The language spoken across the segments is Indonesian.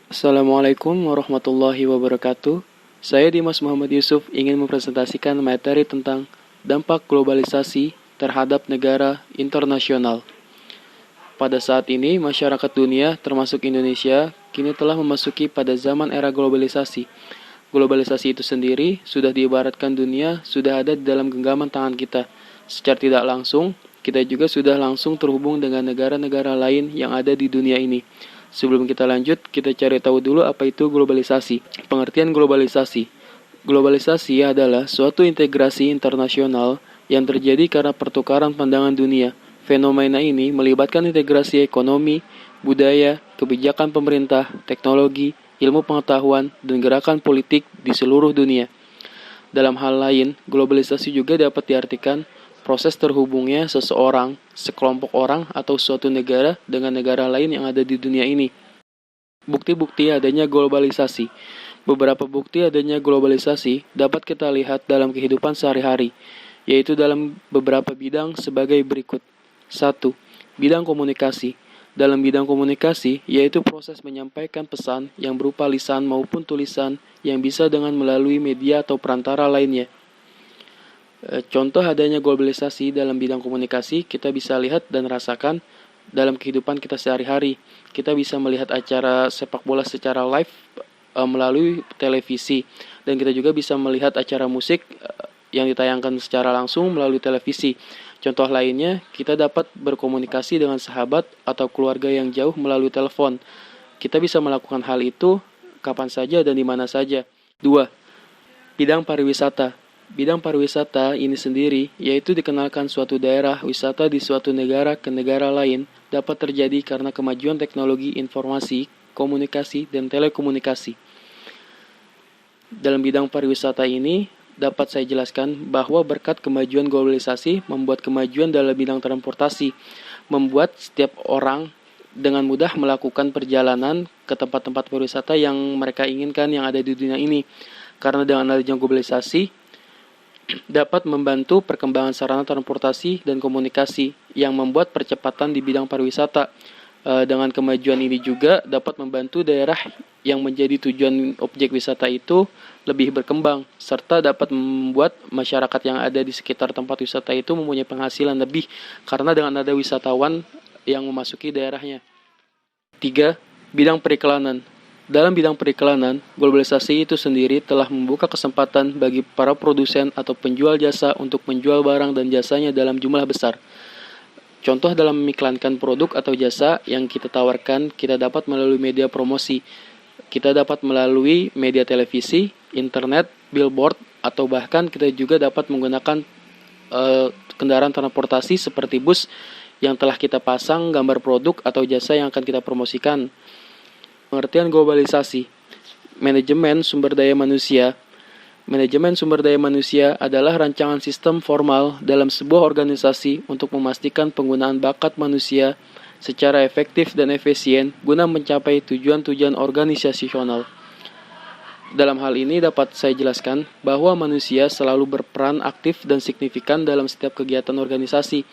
Assalamualaikum warahmatullahi wabarakatuh. Saya Dimas Muhammad Yusuf ingin mempresentasikan materi tentang dampak globalisasi terhadap negara internasional. Pada saat ini, masyarakat dunia, termasuk Indonesia, kini telah memasuki pada zaman era globalisasi. Globalisasi itu sendiri sudah diibaratkan dunia sudah ada di dalam genggaman tangan kita. Secara tidak langsung, kita juga sudah langsung terhubung dengan negara-negara lain yang ada di dunia ini. Sebelum kita lanjut, kita cari tahu dulu apa itu globalisasi. Pengertian globalisasi. Globalisasi adalah suatu integrasi internasional yang terjadi karena pertukaran pandangan dunia. Fenomena ini melibatkan integrasi ekonomi, budaya, kebijakan pemerintah, teknologi, ilmu pengetahuan, dan gerakan politik di seluruh dunia. Dalam hal lain, globalisasi juga dapat diartikan proses terhubungnya seseorang, sekelompok orang, atau suatu negara dengan negara lain yang ada di dunia ini. Bukti-bukti adanya globalisasi. Beberapa bukti adanya globalisasi dapat kita lihat dalam kehidupan sehari-hari, yaitu dalam beberapa bidang sebagai berikut. 1. Bidang komunikasi. Dalam bidang komunikasi, yaitu proses menyampaikan pesan yang berupa lisan maupun tulisan yang bisa dengan melalui media atau perantara lainnya. Contoh adanya globalisasi dalam bidang komunikasi kita bisa lihat dan rasakan dalam kehidupan kita sehari-hari. Kita bisa melihat acara sepak bola secara live melalui televisi, dan kita juga bisa melihat acara musik yang ditayangkan secara langsung melalui televisi. Contoh lainnya, kita dapat berkomunikasi dengan sahabat atau keluarga yang jauh melalui telepon. Kita bisa melakukan hal itu kapan saja dan di mana saja. 2. Bidang pariwisata. Bidang pariwisata ini sendiri, yaitu dikenalkan suatu daerah wisata di suatu negara ke negara lain, dapat terjadi karena kemajuan teknologi informasi, komunikasi, dan telekomunikasi. Dalam bidang pariwisata ini, dapat saya jelaskan bahwa berkat kemajuan globalisasi membuat kemajuan dalam bidang transportasi, membuat setiap orang dengan mudah melakukan perjalanan ke tempat-tempat pariwisata yang mereka inginkan yang ada di dunia ini. Karena dengan adanya globalisasi, dapat membantu perkembangan sarana transportasi dan komunikasi yang membuat percepatan di bidang pariwisata. Dengan kemajuan ini juga dapat membantu daerah yang menjadi tujuan objek wisata itu lebih berkembang, serta dapat membuat masyarakat yang ada di sekitar tempat wisata itu mempunyai penghasilan lebih karena dengan ada wisatawan yang memasuki daerahnya. 3. Bidang periklanan. Dalam bidang periklanan, globalisasi itu sendiri telah membuka kesempatan bagi para produsen atau penjual jasa untuk menjual barang dan jasanya dalam jumlah besar. Contoh dalam mengiklankan produk atau jasa yang kita tawarkan, kita dapat melalui media promosi. Kita dapat melalui media televisi, internet, billboard, atau bahkan kita juga dapat menggunakan kendaraan transportasi seperti bus yang telah kita pasang gambar produk atau jasa yang akan kita promosikan. Pengertian globalisasi. Manajemen sumber daya manusia. Manajemen sumber daya manusia adalah rancangan sistem formal dalam sebuah organisasi untuk memastikan penggunaan bakat manusia secara efektif dan efisien guna mencapai tujuan-tujuan organisasional. Dalam hal ini dapat saya jelaskan bahwa manusia selalu berperan aktif dan signifikan dalam setiap kegiatan organisasi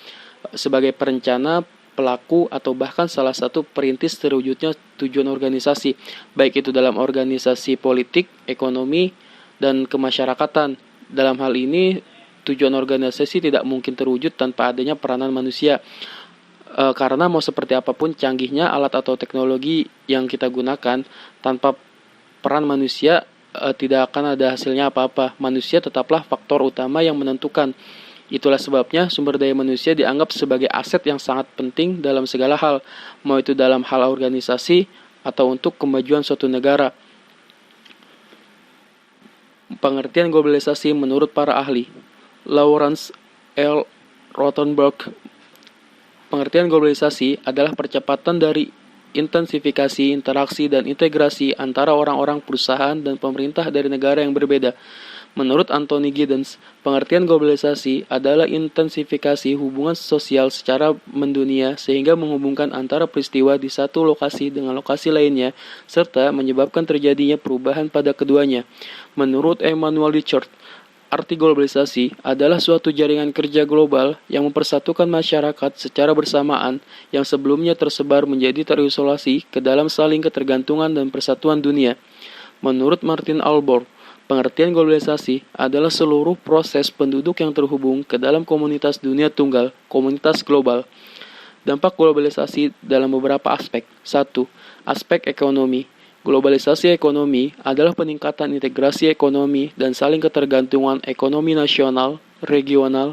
sebagai perencana, pelaku, atau bahkan salah satu perintis terwujudnya tujuan organisasi, baik itu dalam organisasi politik, ekonomi, dan kemasyarakatan. Dalam hal ini, tujuan organisasi tidak mungkin terwujud tanpa adanya peranan manusia. Karena mau seperti apapun canggihnya alat atau teknologi yang kita gunakan, tanpa peran manusia tidak akan ada hasilnya apa-apa. Manusia tetaplah faktor utama yang menentukan. Itulah sebabnya sumber daya manusia dianggap sebagai aset yang sangat penting dalam segala hal, mau itu dalam hal organisasi atau untuk kemajuan suatu negara. Pengertian globalisasi menurut para ahli. Lawrence L. Rothenberg. Pengertian globalisasi adalah percepatan dari intensifikasi, interaksi, dan integrasi antara orang-orang, perusahaan, dan pemerintah dari negara yang berbeda. Menurut Anthony Giddens, pengertian globalisasi adalah intensifikasi hubungan sosial secara mendunia sehingga menghubungkan antara peristiwa di satu lokasi dengan lokasi lainnya, serta menyebabkan terjadinya perubahan pada keduanya. Menurut Emmanuel Richard, arti globalisasi adalah suatu jaringan kerja global yang mempersatukan masyarakat secara bersamaan yang sebelumnya tersebar menjadi terisolasi ke dalam saling ketergantungan dan persatuan dunia. Menurut Martin Alborg, pengertian globalisasi adalah seluruh proses penduduk yang terhubung ke dalam komunitas dunia tunggal, komunitas global. Dampak globalisasi dalam beberapa aspek. 1. Aspek ekonomi. Globalisasi ekonomi adalah peningkatan integrasi ekonomi dan saling ketergantungan ekonomi nasional, regional,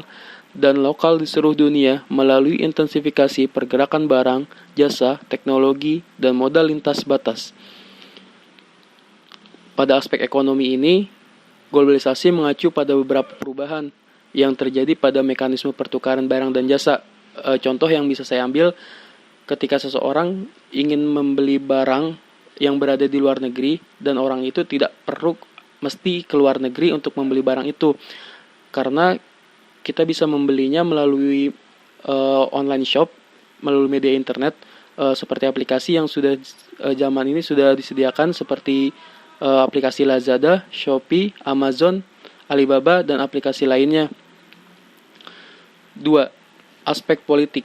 dan lokal di seluruh dunia melalui intensifikasi pergerakan barang, jasa, teknologi, dan modal lintas batas. Pada aspek ekonomi ini, globalisasi mengacu pada beberapa perubahan yang terjadi pada mekanisme pertukaran barang dan jasa. Contoh yang bisa saya ambil, ketika seseorang ingin membeli barang yang berada di luar negeri dan orang itu tidak perlu mesti ke luar negeri untuk membeli barang itu, karena kita bisa membelinya melalui online shop, melalui media internet, seperti aplikasi yang sudah zaman ini sudah disediakan seperti aplikasi Lazada, Shopee, Amazon, Alibaba, dan aplikasi lainnya. 2. Aspek politik.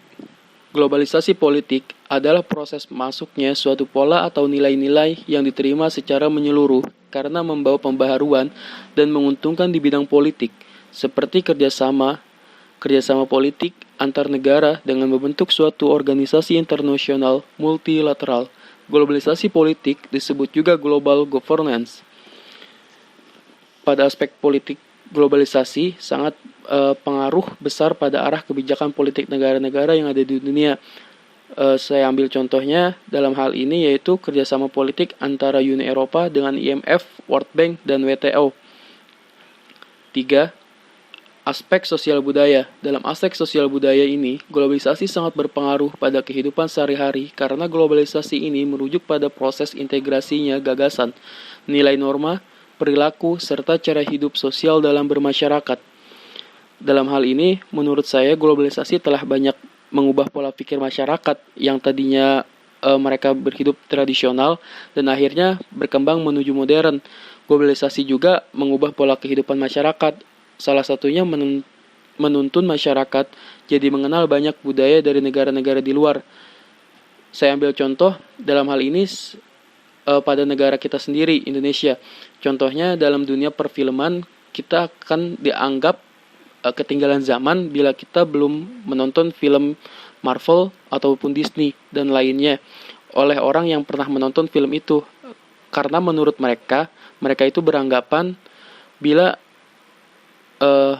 Globalisasi politik adalah proses masuknya suatu pola atau nilai-nilai yang diterima secara menyeluruh karena membawa pembaharuan dan menguntungkan di bidang politik, seperti kerjasama politik antar negara dengan membentuk suatu organisasi internasional multilateral. Globalisasi politik disebut juga global governance. Pada aspek politik, globalisasi sangat pengaruh besar pada arah kebijakan politik negara-negara yang ada di dunia. Saya ambil contohnya dalam hal ini yaitu kerjasama politik antara Uni Eropa dengan IMF, World Bank, dan WTO. 3. Aspek sosial budaya. Dalam aspek sosial budaya ini, globalisasi sangat berpengaruh pada kehidupan sehari-hari karena globalisasi ini merujuk pada proses integrasinya gagasan, nilai norma, perilaku, serta cara hidup sosial dalam bermasyarakat. Dalam hal ini, menurut saya globalisasi telah banyak mengubah pola pikir masyarakat yang tadinya mereka berhidup tradisional dan akhirnya berkembang menuju modern. Globalisasi juga mengubah pola kehidupan masyarakat. Salah satunya menuntun masyarakat jadi mengenal banyak budaya dari negara-negara di luar. Saya ambil contoh dalam hal ini pada negara kita sendiri, Indonesia. Contohnya dalam dunia perfilman, kita akan dianggap ketinggalan zaman bila kita belum menonton film Marvel ataupun Disney dan lainnya oleh orang yang pernah menonton film itu, karena menurut mereka itu beranggapan bila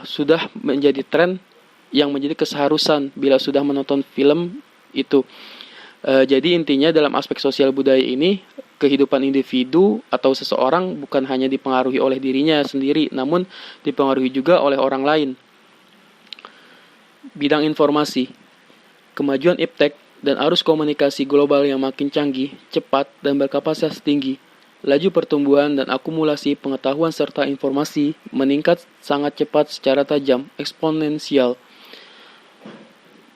sudah menjadi tren yang menjadi keseharusan bila sudah menonton film itu. Jadi intinya dalam aspek sosial budaya ini, kehidupan individu atau seseorang bukan hanya dipengaruhi oleh dirinya sendiri, namun dipengaruhi juga oleh orang lain. Bidang informasi, kemajuan iptek dan arus komunikasi global yang makin canggih, cepat, dan berkapasitas tinggi. Laju pertumbuhan dan akumulasi pengetahuan serta informasi meningkat sangat cepat secara tajam, eksponensial.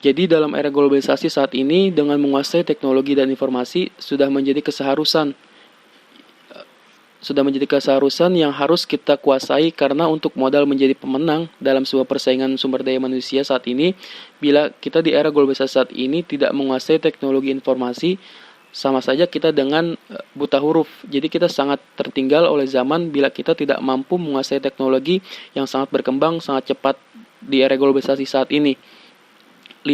Jadi dalam era globalisasi saat ini, dengan menguasai teknologi dan informasi sudah menjadi keseharusan yang harus kita kuasai, karena untuk modal menjadi pemenang dalam sebuah persaingan sumber daya manusia saat ini, bila kita di era globalisasi saat ini tidak menguasai teknologi informasi, sama saja kita dengan buta huruf. Jadi kita sangat tertinggal oleh zaman bila kita tidak mampu menguasai teknologi yang sangat berkembang, sangat cepat di era globalisasi saat ini. 5.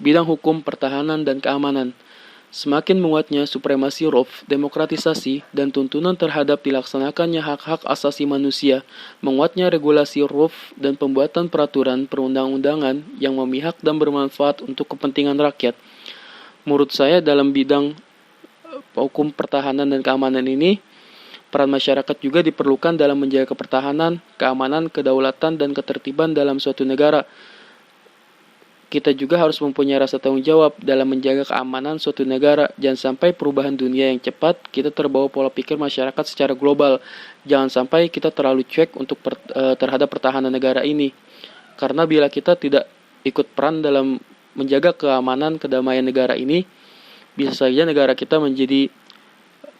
Bidang hukum, pertahanan, dan keamanan. Semakin menguatnya supremasi ROV, demokratisasi, dan tuntunan terhadap dilaksanakannya hak-hak asasi manusia, menguatnya regulasi ROV dan pembuatan peraturan perundang-undangan yang memihak dan bermanfaat untuk kepentingan rakyat. Menurut saya dalam bidang hukum, pertahanan, dan keamanan ini, peran masyarakat juga diperlukan dalam menjaga pertahanan, keamanan, kedaulatan, dan ketertiban dalam suatu negara. Kita juga harus mempunyai rasa tanggung jawab dalam menjaga keamanan suatu negara. Jangan sampai perubahan dunia yang cepat, kita terbawa pola pikir masyarakat secara global. Jangan sampai kita terlalu cuek terhadap pertahanan negara ini. Karena bila kita tidak ikut peran dalam menjaga keamanan, kedamaian negara ini, bisa saja negara kita menjadi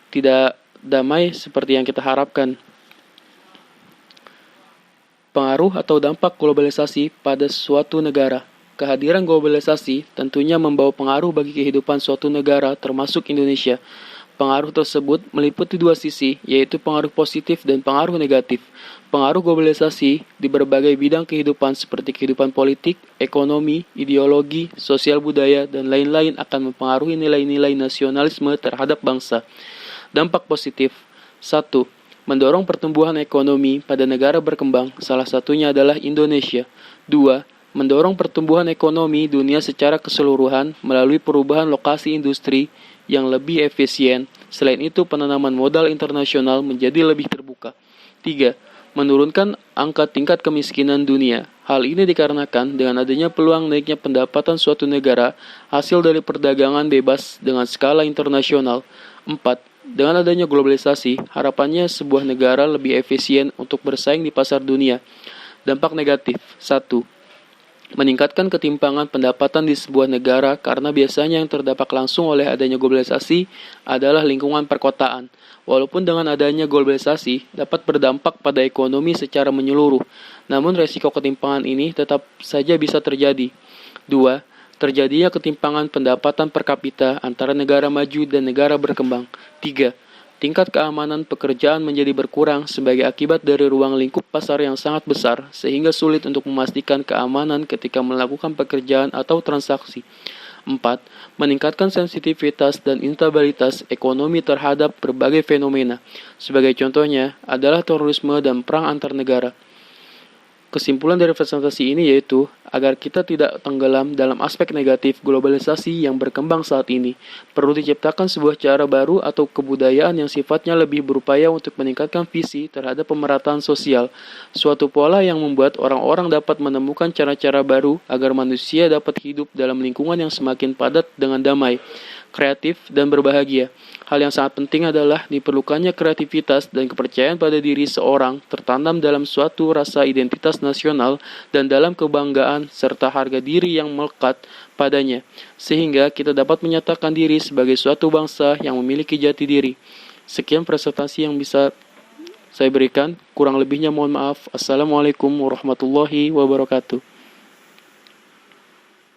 tidak damai seperti yang kita harapkan. Pengaruh atau dampak globalisasi pada suatu negara. Kehadiran globalisasi tentunya membawa pengaruh bagi kehidupan suatu negara termasuk Indonesia. Pengaruh tersebut meliputi dua sisi, yaitu pengaruh positif dan pengaruh negatif. Pengaruh globalisasi di berbagai bidang kehidupan seperti kehidupan politik, ekonomi, ideologi, sosial budaya, dan lain-lain akan mempengaruhi nilai-nilai nasionalisme terhadap bangsa. Dampak positif. 1. Mendorong pertumbuhan ekonomi pada negara berkembang, salah satunya adalah Indonesia. 2. Mendorong pertumbuhan ekonomi dunia secara keseluruhan melalui perubahan lokasi industri yang lebih efisien. Selain itu, penanaman modal internasional menjadi lebih terbuka. 3. Menurunkan angka tingkat kemiskinan dunia. Hal ini dikarenakan dengan adanya peluang naiknya pendapatan suatu negara hasil dari perdagangan bebas dengan skala internasional. 4. Dengan adanya globalisasi, harapannya sebuah negara lebih efisien untuk bersaing di pasar dunia. Dampak negatif. 1. Meningkatkan ketimpangan pendapatan di sebuah negara karena biasanya yang terdampak langsung oleh adanya globalisasi adalah lingkungan perkotaan. Walaupun dengan adanya globalisasi dapat berdampak pada ekonomi secara menyeluruh, namun resiko ketimpangan ini tetap saja bisa terjadi. 2. Terjadinya ketimpangan pendapatan per kapita antara negara maju dan negara berkembang. 3. Tingkat keamanan pekerjaan menjadi berkurang sebagai akibat dari ruang lingkup pasar yang sangat besar, sehingga sulit untuk memastikan keamanan ketika melakukan pekerjaan atau transaksi. 4. Meningkatkan sensitivitas dan instabilitas ekonomi terhadap berbagai fenomena. Sebagai contohnya adalah terorisme dan perang antar negara. Kesimpulan dari presentasi ini yaitu, agar kita tidak tenggelam dalam aspek negatif globalisasi yang berkembang saat ini, perlu diciptakan sebuah cara baru atau kebudayaan yang sifatnya lebih berupaya untuk meningkatkan visi terhadap pemerataan sosial, suatu pola yang membuat orang-orang dapat menemukan cara-cara baru agar manusia dapat hidup dalam lingkungan yang semakin padat dengan damai, kreatif, dan berbahagia. Hal yang sangat penting adalah diperlukannya kreativitas dan kepercayaan pada diri seorang tertanam dalam suatu rasa identitas nasional dan dalam kebanggaan serta harga diri yang melekat padanya, sehingga kita dapat menyatakan diri sebagai suatu bangsa yang memiliki jati diri. Sekian presentasi yang bisa saya berikan, kurang lebihnya mohon maaf. Assalamualaikum warahmatullahi wabarakatuh.